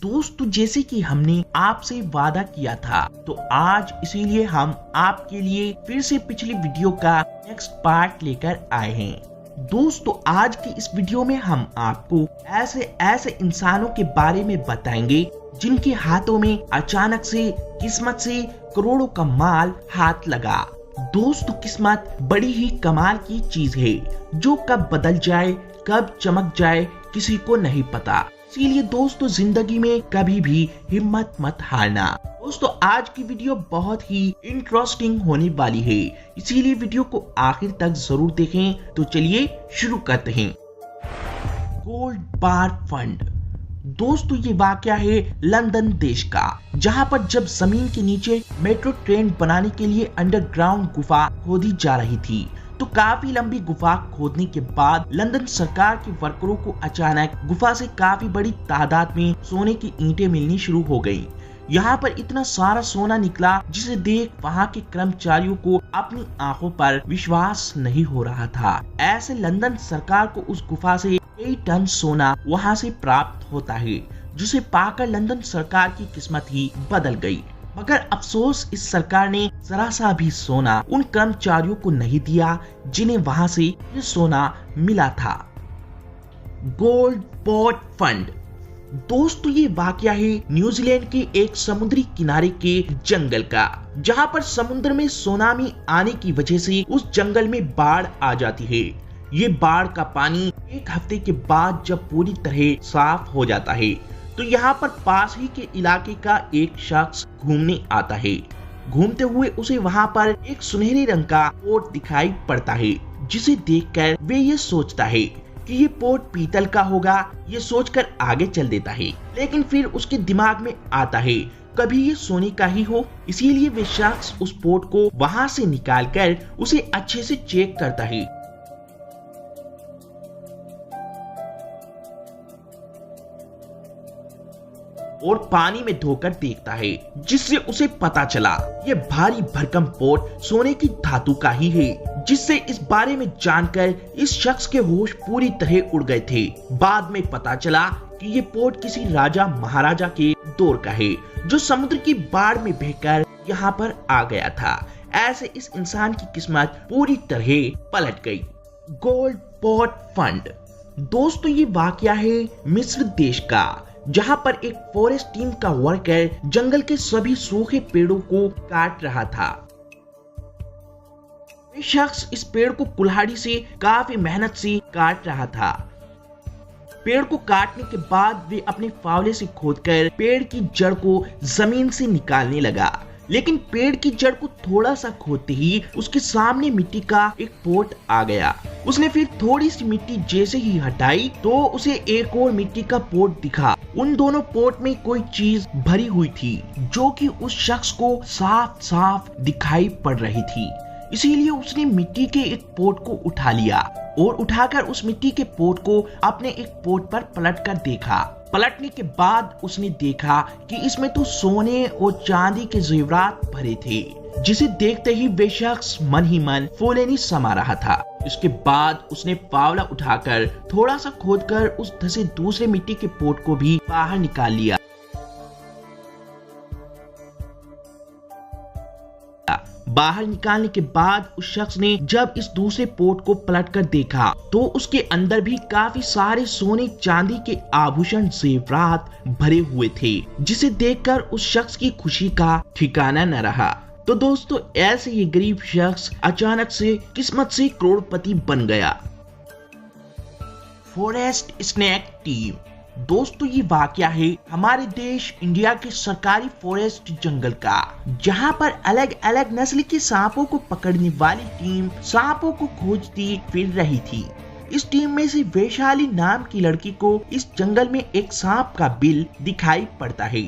दोस्तों जैसे कि हमने आपसे वादा किया था, तो आज इसीलिए हम आपके लिए फिर से पिछली वीडियो का नेक्स्ट पार्ट लेकर आए हैं। दोस्तों आज की इस वीडियो में हम आपको ऐसे इंसानों के बारे में बताएंगे जिनके हाथों में अचानक से किस्मत से करोड़ों का माल हाथ लगा। दोस्तों किस्मत बड़ी ही कमाल की चीज है जो कब बदल जाए कब चमक जाए किसी को नहीं पता। इसीलिए दोस्तों जिंदगी में कभी भी हिम्मत मत हारना। दोस्तों आज की वीडियो बहुत ही इंटरेस्टिंग होने वाली है, इसीलिए वीडियो को आखिर तक जरूर देखें। तो चलिए शुरू करते हैं। गोल्ड बार फंड। दोस्तों ये वाकया है लंदन देश का, जहां पर जब जमीन के नीचे मेट्रो ट्रेन बनाने के लिए अंडरग्राउंड गुफा खोदी जा रही थी, तो काफी लंबी गुफा खोदने के बाद लंदन सरकार के वर्करों को अचानक गुफा से काफी बड़ी तादाद में सोने की ईंटें मिलनी शुरू हो गयी। यहाँ पर इतना सारा सोना निकला जिसे देख वहाँ के कर्मचारियों को अपनी आंखों पर विश्वास नहीं हो रहा था। ऐसे लंदन सरकार को उस गुफा से कई टन सोना वहाँ से प्राप्त होता है, जिसे पाकर लंदन सरकार की किस्मत ही बदल गई। मगर अफसोस इस सरकार ने जरा सा भी सोना उन कर्मचारियों को नहीं दिया जिन्हें वहां से ये सोना मिला था। Gold boat fund. दोस्तों ये वाकया है न्यूजीलैंड के एक समुद्री किनारे के जंगल का, जहां पर समुद्र में सुनामी आने की वजह से उस जंगल में बाढ़ आ जाती है। ये बाढ़ का पानी एक हफ्ते के बाद जब पूरी तरह साफ हो जाता है, तो यहाँ पर पास ही के इलाके का एक शख्स घूमने आता है। घूमते हुए उसे वहाँ पर एक सुनहरे रंग का पोट दिखाई पड़ता है, जिसे देखकर वे ये सोचता है कि ये पोट पीतल का होगा। ये सोचकर आगे चल देता है, लेकिन फिर उसके दिमाग में आता है कभी ये सोने का ही हो। इसीलिए वे शख्स उस पोट को वहाँ से निकालकर उसे अच्छे से चेक करता है। और पानी में धोकर देखता है, जिससे उसे पता चला ये भारी भरकम पोट सोने की धातु का ही है। जिससे इस बारे में जानकर इस शख्स के होश पूरी तरह उड़ गए थे। बाद में पता चला कि ये पोट किसी राजा महाराजा के दौर का है, जो समुद्र की बाढ़ में बहकर यहाँ पर आ गया था। ऐसे इस इंसान की किस्मत पूरी तरह पलट गई। Gold boat fund. दोस्तों ये वाकया है मिस्र देश का, जहां पर एक फॉरेस्ट टीम का वर्कर जंगल के सभी सूखे पेड़ों को काट रहा था। ये शख्स इस पेड़ को कुल्हाड़ी से काफी मेहनत से काट रहा था। पेड़ को काटने के बाद वे अपने फावले से खोदकर पेड़ की जड़ को जमीन से निकालने लगा, लेकिन पेड़ की जड़ को थोड़ा सा खोदते ही उसके सामने मिट्टी का एक पोट आ गया। उसने फिर थोड़ी सी मिट्टी जैसे ही हटाई तो उसे एक और मिट्टी का पोट दिखा। उन दोनों पोट में कोई चीज भरी हुई थी, जो कि उस शख्स को साफ साफ दिखाई पड़ रही थी। इसीलिए उसने मिट्टी के एक पोट को उठा लिया और उठाकर उस मिट्टी के पोट को अपने एक पोट पर पलट कर देखा। पलटने के बाद उसने देखा कि इसमें तो सोने और चांदी के जेवरात भरे थे, जिसे देखते ही वे शख्स मन ही मन फूलेनी समा रहा था। इसके बाद उसने फावला उठाकर थोड़ा सा खोदकर उस धसे दूसरे मिट्टी के पोट को भी बाहर निकाल लिया। बाहर निकालने के बाद उस शख्स ने जब इस दूसरे पोट को पलटकर देखा, तो उसके अंदर भी काफी सारे सोने चांदी के आभूषण जेवरात भरे हुए थे, जिसे देखकर उस शख्स की खुशी का ठिकाना न रहा। तो दोस्तों ऐसे ये गरीब शख्स अचानक से किस्मत से करोड़पति बन गया। Forest snake team. दोस्तों ये वाकया है हमारे देश इंडिया के सरकारी फॉरेस्ट जंगल का, जहां पर अलग अलग नस्ल के सांपों को पकड़ने वाली टीम सांपों को खोजती फिर रही थी। इस टीम में से वैशाली नाम की लड़की को इस जंगल में एक सांप का बिल दिखाई पड़ता है,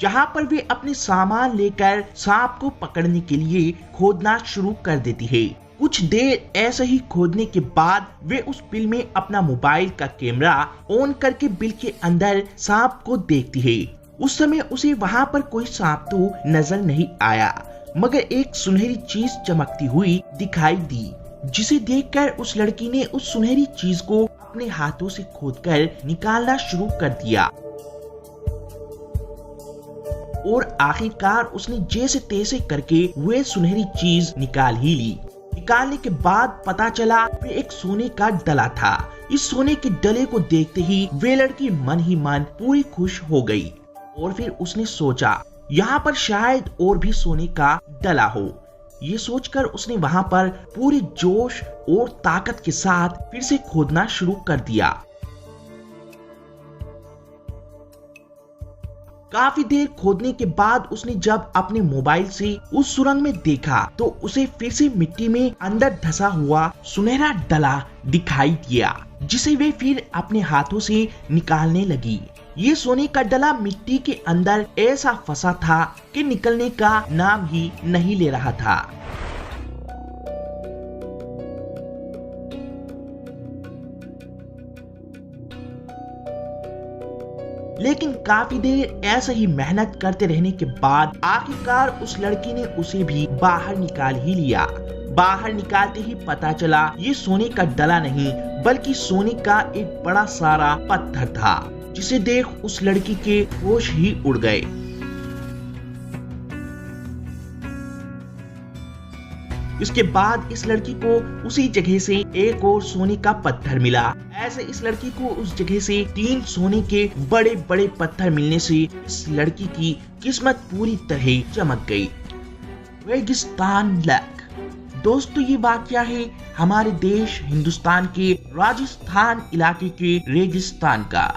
जहां पर वे अपने सामान लेकर सांप को पकड़ने के लिए खोदना शुरू कर देती है। कुछ देर ऐसे ही खोदने के बाद वे उस बिल में अपना मोबाइल का कैमरा ऑन करके बिल के अंदर सांप को देखती है। उस समय उसे वहां पर कोई सांप तो नजर नहीं आया, मगर एक सुनहरी चीज चमकती हुई दिखाई दी, जिसे देखकर उस लड़की ने उस सुनहरी चीज को अपने हाथों से खोदकर निकालना शुरू कर दिया। और आखिरकार उसने जैसे तैसे करके वे सुनहरी चीज निकाल ही ली। निकालने के बाद पता चला वे एक सोने का डला था। इस सोने के डले को देखते ही वे लड़की मन ही मन पूरी खुश हो गई और फिर उसने सोचा यहाँ पर शायद और भी सोने का डला हो। ये सोचकर उसने वहाँ पर पूरे जोश और ताकत के साथ फिर से खोदना शुरू कर दिया। काफी देर खोदने के बाद उसने जब अपने मोबाइल से उस सुरंग में देखा तो उसे फिर से मिट्टी में अंदर धंसा हुआ सुनहरा डला दिखाई दिया, जिसे वे फिर अपने हाथों से निकालने लगी। ये सोने का डला मिट्टी के अंदर ऐसा फंसा था कि निकलने का नाम ही नहीं ले रहा था। लेकिन काफी देर ऐसे ही मेहनत करते रहने के बाद आखिरकार उस लड़की ने उसे भी बाहर निकाल ही लिया। बाहर निकालते ही पता चला ये सोने का डला नहीं बल्कि सोने का एक बड़ा सारा पत्थर था, जिसे देख उस लड़की के होश ही उड़ गए। इसके बाद इस लड़की को उसी जगह से एक और सोने का पत्थर मिला। ऐसे इस लड़की को उस जगह से 3 सोने के बड़े बड़े पत्थर मिलने से इस लड़की की किस्मत पूरी तरह चमक गई। रेगिस्तान लक। दोस्तों ये वाकया है हमारे देश हिंदुस्तान के राजस्थान इलाके के रेगिस्तान का,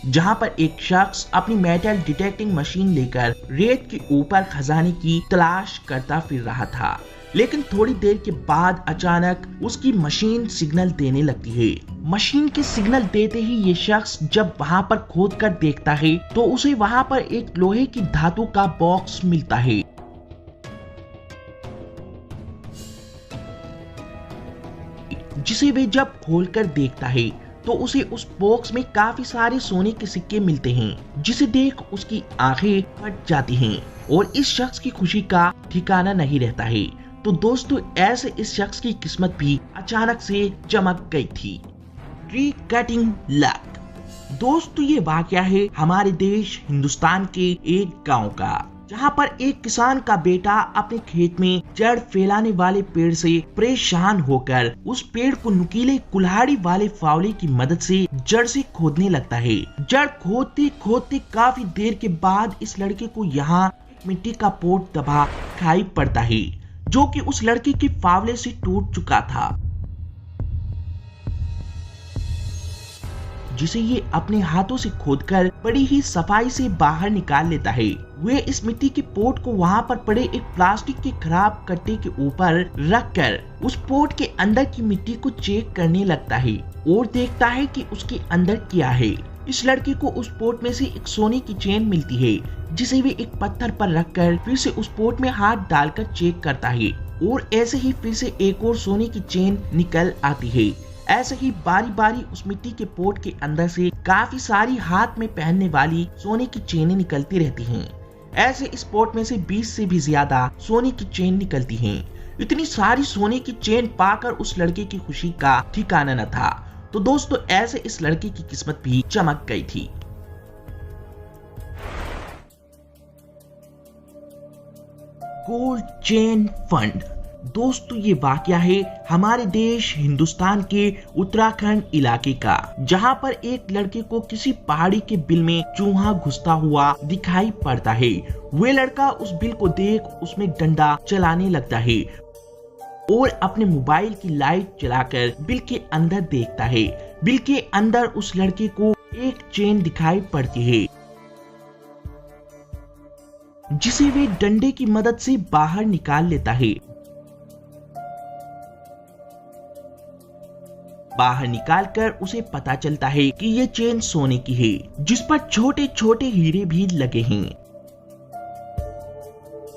जहां पर एक शख्स अपनी मेटल डिटेक्टिंग मशीन लेकर रेत के ऊपर खजाने की तलाश करता फिर रहा था। लेकिन थोड़ी देर के बाद अचानक उसकी मशीन सिग्नल देने लगती है। मशीन के सिग्नल देते ही ये शख्स जब वहां पर खोद कर देखता है तो उसे वहां पर एक लोहे की धातु का बॉक्स मिलता है। जिसे वे जब खोलकर देखता है तो उसे उस बॉक्स में काफी सारे सोने के सिक्के मिलते हैं, जिसे देख उसकी आंखें फट जाती हैं और इस शख्स की खुशी का ठिकाना नहीं रहता है। तो दोस्तों ऐसे इस शख्स की किस्मत भी अचानक से चमक गई थी। Tree cutting luck. दोस्तों ये वाकया है हमारे देश हिंदुस्तान के एक गांव का, जहां पर एक किसान का बेटा अपने खेत में जड़ फैलाने वाले पेड़ से परेशान होकर उस पेड़ को नुकीले कुल्हाड़ी वाले फावड़े की मदद से जड़ से खोदने लगता है। जड़ खोदते खोदते काफी देर के बाद इस लड़के को यहाँ मिट्टी का पोट दबा दिखाई पड़ता है, जो कि उस लड़के के फावड़े से टूट चुका था, जिसे ये अपने हाथों से खोदकर बड़ी ही सफाई से बाहर निकाल लेता है। वे इस मिट्टी के पोट को वहाँ पर पड़े एक प्लास्टिक के खराब कट्टे के ऊपर रखकर उस पोट के अंदर की मिट्टी को चेक करने लगता है और देखता है कि उसके अंदर क्या है। इस लड़के को उस पोट में से एक सोने की चेन मिलती है, जिसे वे एक पत्थर पर रखकर फिर से उस पोट में हाथ डालकर चेक करता है और ऐसे ही फिर से एक और सोने की चेन निकल आती है। ऐसे ही बारी बारी उस मिट्टी के पोट के अंदर से काफी सारी हाथ में पहनने वाली सोने की चेनें निकलती रहती हैं। ऐसे इस पोट में से 20 से भी ज्यादा सोने की चेन निकलती हैं। इतनी सारी सोने की चेन पाकर उस लड़के की खुशी का ठिकाना न था। तो दोस्तों ऐसे इस लड़के की किस्मत भी चमक गई थी। Gold chain fund. दोस्तों ये वाकया है हमारे देश हिंदुस्तान के उत्तराखंड इलाके का, जहां पर एक लड़के को किसी पहाड़ी के बिल में चूहा घुसता हुआ दिखाई पड़ता है। वे लड़का उस बिल को देख उसमें डंडा चलाने लगता है और अपने मोबाइल की लाइट चलाकर बिल के अंदर देखता है। बिल के अंदर उस लड़के को एक चेन दिखाई पड़ती है, जिसे वे डंडे की मदद से बाहर निकाल लेता है। बाहर निकालकर उसे पता चलता है कि ये चेन सोने की है, जिस पर छोटे छोटे हीरे भी लगे हैं।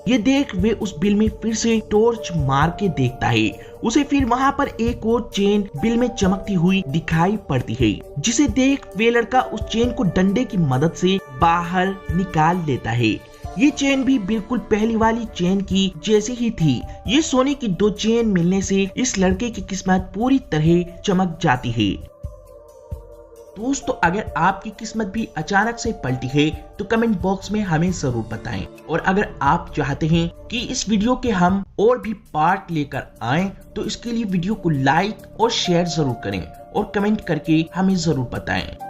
ये देख वे उस बिल में फिर से टॉर्च मार के देखता है। उसे फिर वहाँ पर एक और चेन बिल में चमकती हुई दिखाई पड़ती है, जिसे देख वे लड़का उस चेन को डंडे की मदद से बाहर निकाल लेता है। ये चेन भी बिल्कुल पहली वाली चेन की जैसी ही थी। ये सोने की 2 चेन मिलने से इस लड़के की किस्मत पूरी तरह चमक जाती है। दोस्तों अगर आपकी किस्मत भी अचानक से पलटी है तो कमेंट बॉक्स में हमें जरूर बताएं। और अगर आप चाहते हैं कि इस वीडियो के हम और भी पार्ट लेकर आएं तो इसके लिए वीडियो को लाइक और शेयर जरूर करें और कमेंट करके हमें जरूर बताएं।